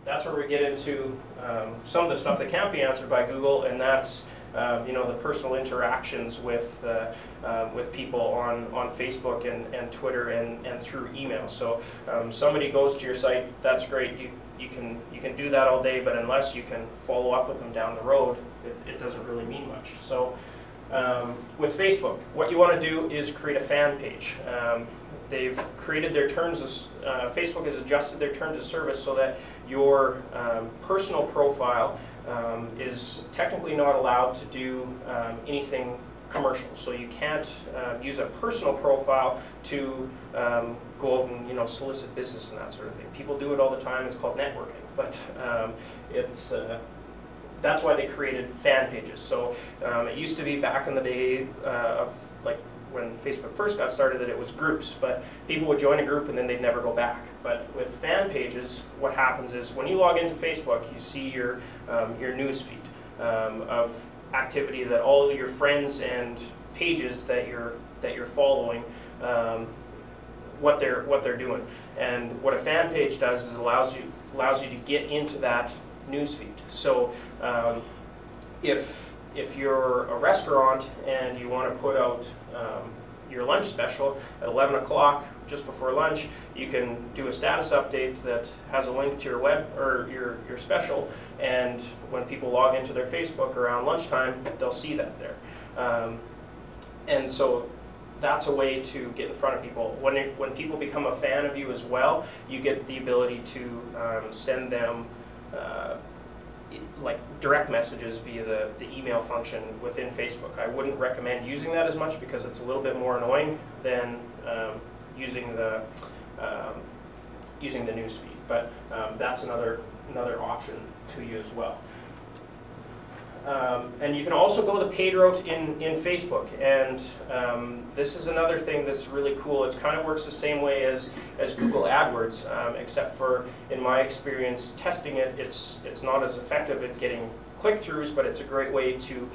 that's where we get into some of the stuff that can't be answered by Google, and that's you know, the personal interactions with people on Facebook and Twitter and through email. So somebody goes to your site, that's great. You can do that all day, but unless you can follow up with them down the road, it doesn't really mean much. So with Facebook, what you want to do is create a fan page. They've created their terms of, Facebook has adjusted their terms of service so that your personal profile is technically not allowed to do anything commercial. So you can't use a personal profile to go out and, you know, solicit business and that sort of thing. People do it all the time. It's called networking, but that's why they created fan pages. So it used to be back in the day of like when Facebook first got started that it was groups, but people would join a group and then they'd never go back. But with fan pages, what happens is when you log into Facebook, you see your news feed of activity that all of your friends and pages that you're following, what they're doing. And what a fan page does is allows you to get into that news feed. So if you're a restaurant and you want to put out your lunch special at 11 o'clock just before lunch, you can do a status update that has a link to your web or your special, and when people log into their Facebook around lunchtime, they'll see that there. And so that's a way to get in front of people. When people become a fan of you as well, you get the ability to send them like direct messages via the email function within Facebook. I wouldn't recommend using that as much because it's a little bit more annoying than using the news feed. But that's another option to you as well. And you can also go the paid route in Facebook, and this is another thing that's really cool. It kind of works the same way as Google AdWords, except for, in my experience testing it, it's not as effective at getting click-throughs, but it's a great way to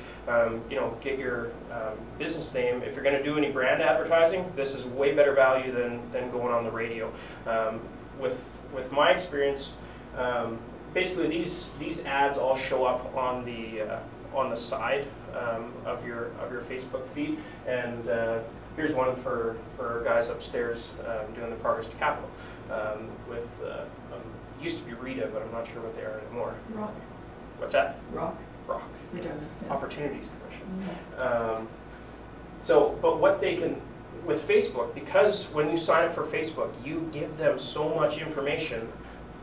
you know, get your business name. If you're going to do any brand advertising, this is way better value than going on the radio. With my experience, basically, these ads all show up on the side of your Facebook feed, and here's one for guys upstairs doing the Progress to Capital with used to be Rita, but I'm not sure what they are anymore. Rock. What's that? Rock. Rock. Yeah. Opportunities Commission. Mm-hmm. So, but what they can with Facebook, because when you sign up for Facebook, you give them so much information.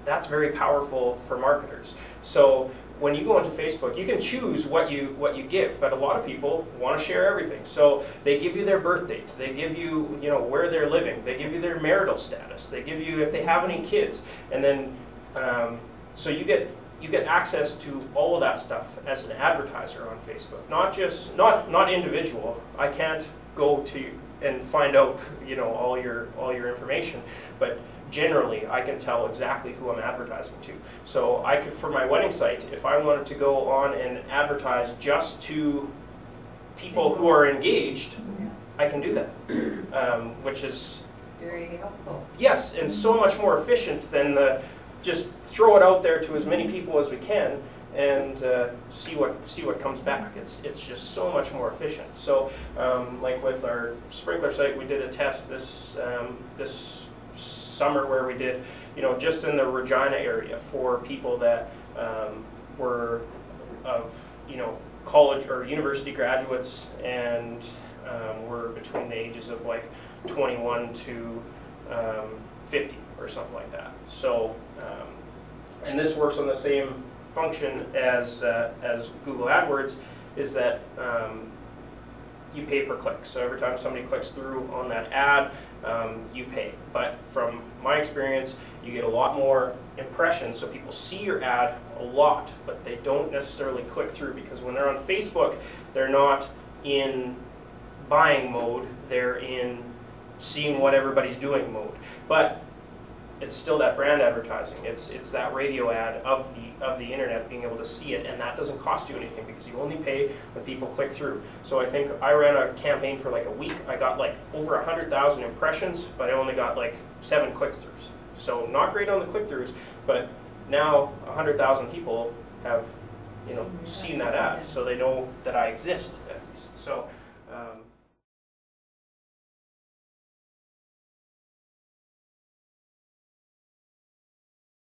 That's very powerful for marketers. So when you go into Facebook, you can choose what you give, but a lot of people want to share everything. So they give you their birth date, they give you, you know, where they're living, they give you their marital status, they give you if they have any kids, and then so you get access to all of that stuff as an advertiser on Facebook. Not individual. I can't go to and find out, you know, all your information, but generally, I can tell exactly who I'm advertising to. So I could, for my wedding site, if I wanted to go on and advertise just to people who are engaged, I can do that, which is very helpful. Yes, and so much more efficient than just throw it out there to as many people as we can and see what comes back. It's just so much more efficient. So like with our sprinkler site, we did a test this summer where we did, you know, just in the Regina area for people that were of, you know, college or university graduates and were between the ages of like 21 to 50 or something like that. So, and this works on the same function as Google AdWords, is that you pay per click. So every time somebody clicks through on that ad, you pay. But from my experience, you get a lot more impressions, so people see your ad a lot, but they don't necessarily click through, because when they're on Facebook, they're not in buying mode, they're in seeing what everybody's doing mode. But it's still that brand advertising. It's that radio ad of the internet, being able to see it, and that doesn't cost you anything because you only pay when people click through. So I think I ran a campaign for like a week. I got like over 100,000 impressions, but I only got like 7 click-throughs. So not great on the click-throughs, but now 100,000 people have, seen that ad, so they know that I exist at least. So